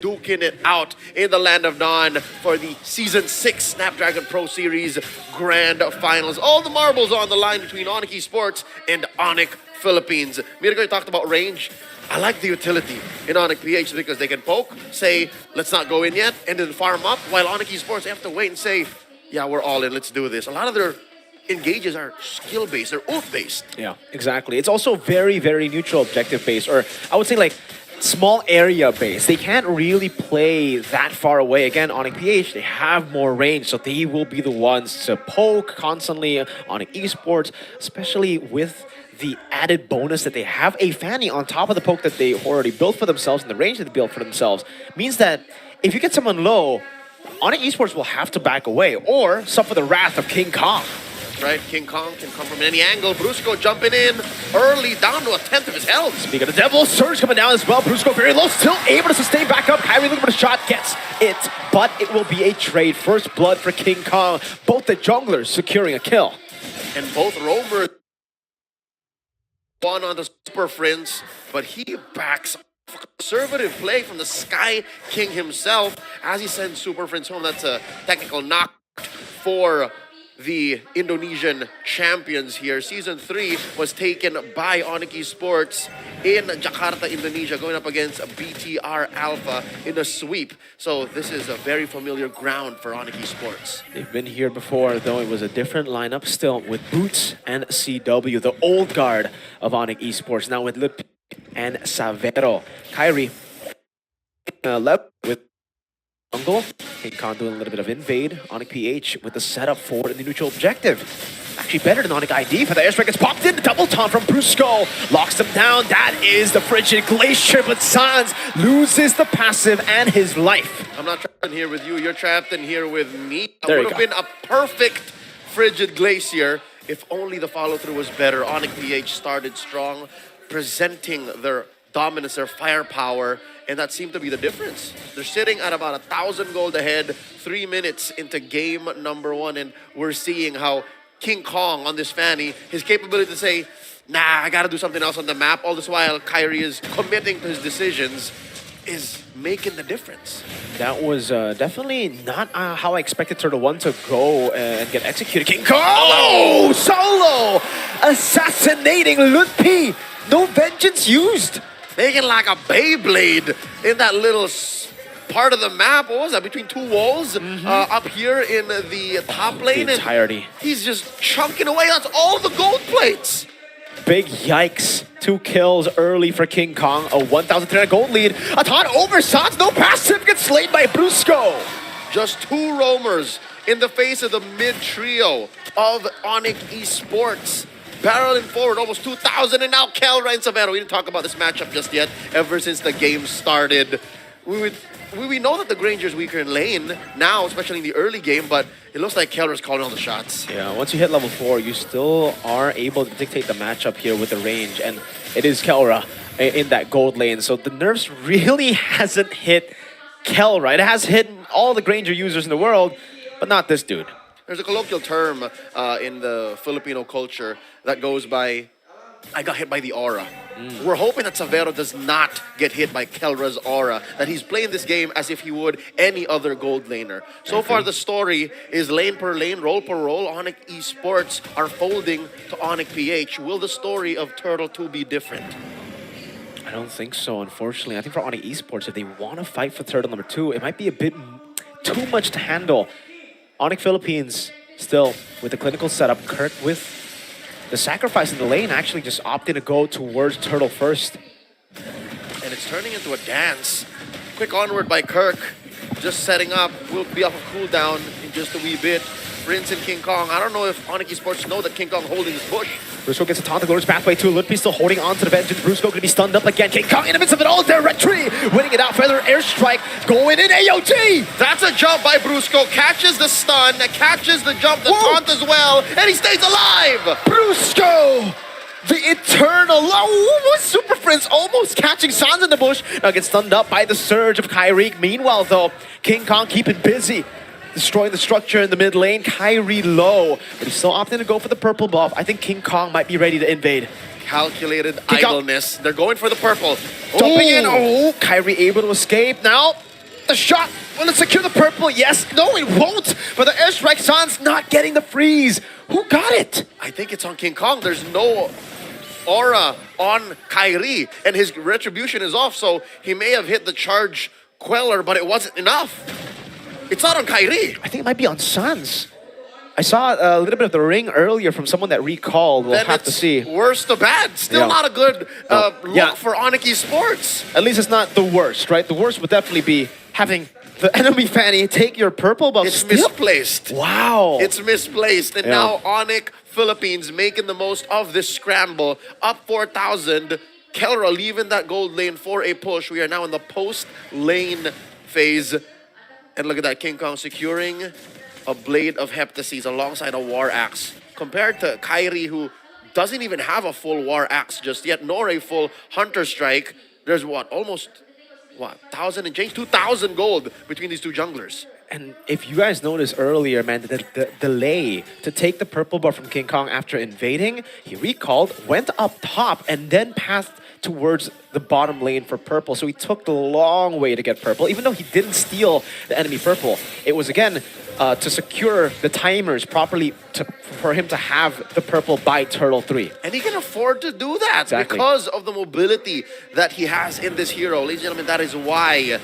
duking it out in the Land of Dawn for the Season 6 Snapdragon Pro Series Grand Finals. All the marbles on the line between ONIC Esports and ONIC Philippines. Mirko talked about range. I like the utility in ONIC PH because they can poke, say, let's not go in yet, and then farm up, while ONIC Esports have to wait and say, yeah, we're all in, let's do this. A lot of their engages are skill-based, they're ult-based. Yeah, exactly. It's also very, very neutral objective-based, or I would say like small area-based. They can't really play that far away. Again, ONIC PH, they have more range, so they will be the ones to poke constantly. ONIC Esports, especially with the added bonus that they have a Fanny on top of the poke that they already built for themselves and the range that they built for themselves, means that if you get someone low, ONIC Esports will have to back away or suffer the wrath of King Kong. Right, King Kong can come from any angle. Brusco jumping in early, down to a tenth of his health. Speaking of the devil, Surge coming down as well. Brusco very low, still able to sustain back up. Kyrie looking for the shot, gets it, but it will be a trade. First blood for King Kong. Both the junglers securing a kill. And both roamers one on the Super Friends, but he backs conservative play from the Sky King himself as he sends Super Friends home. That's a technical knock for the Indonesian champions here. Season 3 was taken by ONIC Esports in Jakarta, Indonesia, going up against BTR Alpha in a sweep. So this is a very familiar ground for ONIC Esports. They've been here before, though it was a different lineup still with Boots and CW, the old guard of ONIC Esports. Now with Lip and Savero. Kyrie left with jungle. King Kong doing a little bit of invade. ONIC PH with the setup for the neutral objective. Actually better than ONIC ID for the airstrike. Gets popped in. Double taunt from Brusco. Locks him down. That is the Frigid Glacier, but Sans loses the passive and his life. I'm not trapped in here with you. You're trapped in here with me. It There would have been a perfect Frigid Glacier if only the follow-through was better. ONIC PH started strong, presenting their dominance, their firepower, and that seemed to be the difference. They're sitting at about 1,000 gold ahead, 3 minutes into game number 1, and we're seeing how King Kong on this Fanny, his capability to say, nah, I gotta do something else on the map, all this while Kyrie is committing to his decisions, is making the difference. That was definitely not how I expected Turtle 1 to go and get executed. King Kong! Oh! Solo! Assassinating Ludpi! No vengeance used! Making like a Beyblade in that little part of the map. What was that? Between two walls up here in the top lane. The entirety. And he's just chunking away. That's all the gold plates. Big yikes. 2 kills early for King Kong. A 1,300 gold lead. A taunt over Sans. No passive. Gets slayed by Brusco. Just 2 roamers in the face of the mid trio of ONIC Esports. Barreling forward, almost 2,000, and now Kelra and Savero. We didn't talk about this matchup just yet, ever since the game started. We know that the Granger's weaker in lane now, especially in the early game, but it looks like Kelra's calling all the shots. Yeah, once you hit level 4, you still are able to dictate the matchup here with the range, and it is Kelra in that gold lane. So the nerfs really hasn't hit Kelra. It has hit all the Granger users in the world, but not this dude. There's a colloquial term in the Filipino culture that goes by, I got hit by the aura. We're hoping that Savero does not get hit by Kelra's aura, that he's playing this game as if he would any other gold laner. So far, the story is lane per lane, role per role. ONIC Esports are folding to ONIC PH. Will the story of Turtle 2 be different? I don't think so, unfortunately. I think for ONIC Esports, if they want to fight for Turtle number 2, it might be a bit too much to handle. ONIC Philippines still with the clinical setup. Kirk with the sacrifice in the lane actually just opting to go towards Turtle first. And it's turning into a dance. Quick onward by Kirk. Just setting up. Will be off of cooldown in just a wee bit. Prince and King Kong. I don't know if ONIC Esports know that King Kong holding his bush. Brusco gets a taunt, the Glorious Pathway too. Ludpi still holding on to the vengeance. Brusco gonna be stunned up again. King Kong in the midst of it all. Directory winning it out. Feather airstrike going in AOT. That's a jump by Brusco. Catches the stun, catches the jump, the taunt as well, and he stays alive. Brusco, the eternal Super Friends almost catching Sans in the bush. Now gets stunned up by the surge of Kyrie. Meanwhile, though, King Kong keeping busy. Destroying the structure in the mid lane. Kyrie low, but he's still opting to go for the purple buff. I think King Kong might be ready to invade. Calculated idleness. They're going for the purple. Jumping in. Oh, Kyrie able to escape. Now The shot, will it secure the purple? Yes, no it won't. But the airstrike, San's not getting the freeze. Who got it? I think it's on King Kong. There's no aura on Kyrie, and his retribution is off, so he may have hit the charge queller, but it wasn't enough. It's not on Kyrie. I think it might be on Sans. I saw a little bit of the ring earlier from someone that recalled. We'll Then have to it's see. worse to bad. Still Yeah. not a good look Yeah. for ONIC Sports. At least it's not the worst, right? The worst would definitely be having the enemy Fanny take your purple, but It's still. misplaced. Wow. It's misplaced. And Yeah. now ONIC Philippines making the most of this scramble. Up 4,000. Kelra leaving that gold lane for a push. We are now in the post lane phase. And look at that, King Kong securing a blade of Heptases alongside a war axe. Compared to Kyrie, who doesn't even have a full war axe just yet, nor a full hunter strike. There's almost 1,000 and change, 2,000 gold between these two junglers. And if you guys noticed earlier, man, the delay to take the purple buff from King Kong after invading, he recalled, went up top, and then passed towards the bottom lane for purple. So he took the long way to get purple, even though he didn't steal the enemy purple. It was, again, to secure the timers properly for him to have the purple by Turtle 3. And he can afford to do that Exactly. because of the mobility that he has in this hero. Ladies and gentlemen, that is why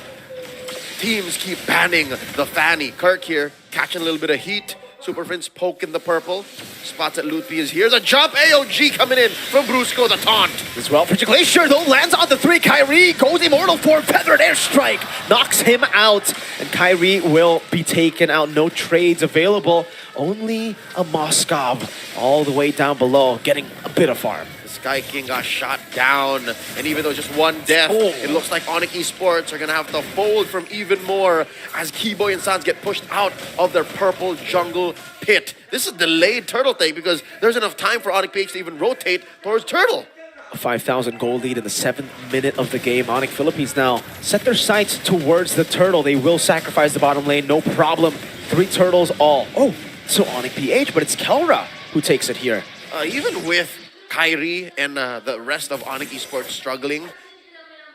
teams keep banning the Fanny. Kirk here, catching a little bit of heat. Super Prince poking the purple. Spots at Loot P is here. The jump AOG coming in from Brusco, the taunt. As well, Frigid Glacier, though, lands on the 3. Kyrie goes immortal for Feathered Airstrike. Knocks him out. And Kyrie will be taken out. No trades available. Only a Moskov all the way down below, getting a bit of farm. The Sky King got shot down. And even though just one death, it looks like ONIC Sports are going to have to fold from even more as Keyboy and Sans get pushed out of their purple jungle pit. This is delayed Turtle take because there's enough time for ONIC PH to even rotate towards Turtle. A 5,000 goal lead in the 7th minute of the game. ONIC Philippines now set their sights towards the turtle. They will sacrifice the bottom lane, no problem. 3 turtles all. Oh, so ONIC PH, but it's Kelra who takes it here. Even with Kyrie and the rest of ONIC Esports struggling,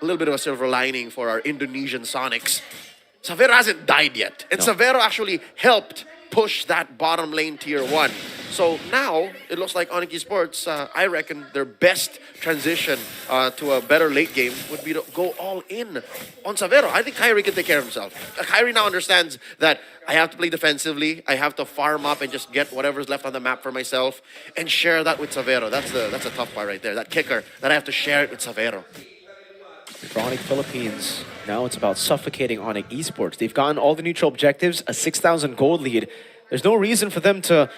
a little bit of a silver lining for our Indonesian Sonics. Savero hasn't died yet. And No. Savero actually helped push that bottom lane tier 1. So now, it looks like ONIC Esports, I reckon their best transition to a better late game would be to go all in on Savero. I think Kyrie can take care of himself. Kyrie now understands that I have to play defensively, I have to farm up and just get whatever's left on the map for myself and share that with Savero. That's a tough part right there, that kicker, that I have to share it with Savero. For ONIC Philippines, now it's about suffocating ONIC Esports. They've gotten all the neutral objectives, a 6,000 gold lead. There's no reason for them to,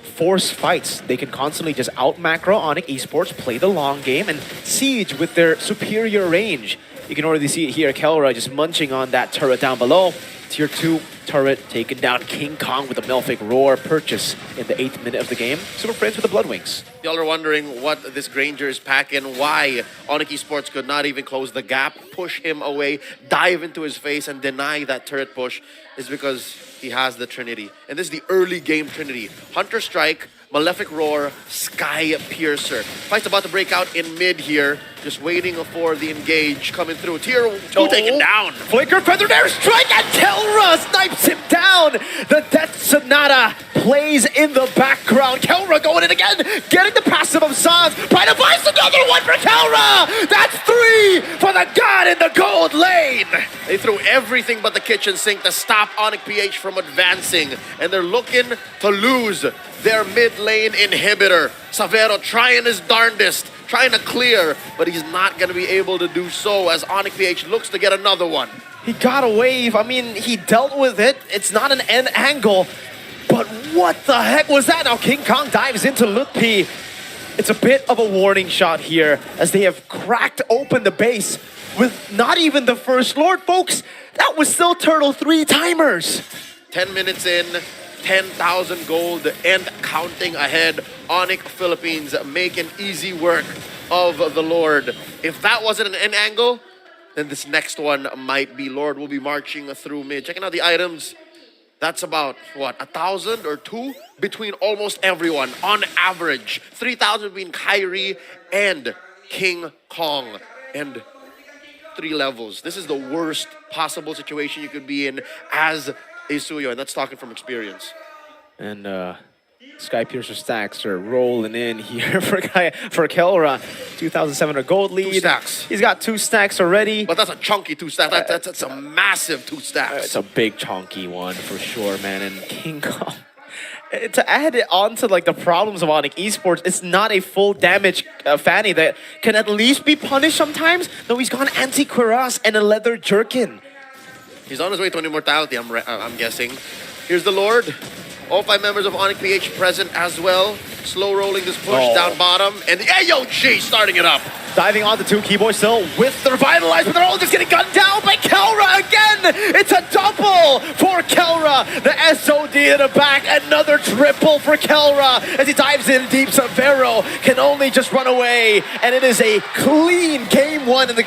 force fights. They can constantly just out-macro ONIC Esports, play the long game, and siege with their superior range. You can already see it here, Kelra just munching on that turret down below. Tier 2 turret taken down. King Kong with a Melphic Roar purchase in the 8th minute of the game. Super Friends with the Bloodwings. Y'all are wondering what this Granger is packing, why ONIC Esports could not even close the gap, push him away, dive into his face, and deny that turret push, is because he has the Trinity. And this is the early game Trinity. Hunter Strike, Malefic Roar, Sky Piercer. Fight's about to break out in mid here. Just waiting for the engage coming through. Tier 2 taken down. Flicker, Feathered Airstrike, and Kelra snipes him down. The Death Sonata plays in the background. Kelra going in again, getting the passive of Sans. Pride of Ice, another one for Kelra. That's 3 for the God in the gold lane. They threw everything but the kitchen sink to stop ONIC PH from advancing. And they're looking to lose their mid lane inhibitor. Savero trying his darndest, trying to clear, but he's not going to be able to do so as ONIC PH looks to get another one. He got a wave. I mean, he dealt with it. It's not an end angle. But what the heck was that? Now King Kong dives into Lutpi. It's a bit of a warning shot here as they have cracked open the base with not even the first Lord, folks. That was still Turtle 3 timers. 10 minutes in, 10,000 gold and counting ahead. ONIC Philippines making easy work of the Lord. If that wasn't an end angle, then this next one might be. Lord will be marching through mid. Checking out the items. That's about, 1,000 or 2 between almost everyone on average. 3,000 between Kyrie and King Kong. And 3 levels. This is the worst possible situation you could be in as a Suyo, and that's talking from experience. And Sky Piercer stacks are rolling in here for Kelra. 2,700 gold lead. 2 stacks. He's got 2 stacks already. But that's a chunky 2 stacks. That's a massive 2 stacks. It's a big chunky one for sure, man. And King Kong. To add it on to like the problems of ONIC Esports, it's not a full damage Fanny that can at least be punished sometimes. No, he's gone anti-cuirass and a leather jerkin. He's on his way to an immortality, I'm guessing. Here's the Lord. All 5 members of ONIC PH present as well. Slow rolling this push down bottom. And the AOG starting it up. Diving on the 2 Keyboys still with the Revitalize, but they're all just getting gunned down by Kelra again! It's a double for Kelra! The SOD in the back, another triple for Kelra as he dives in deep. Severo can only just run away, and it is a clean game 1 in the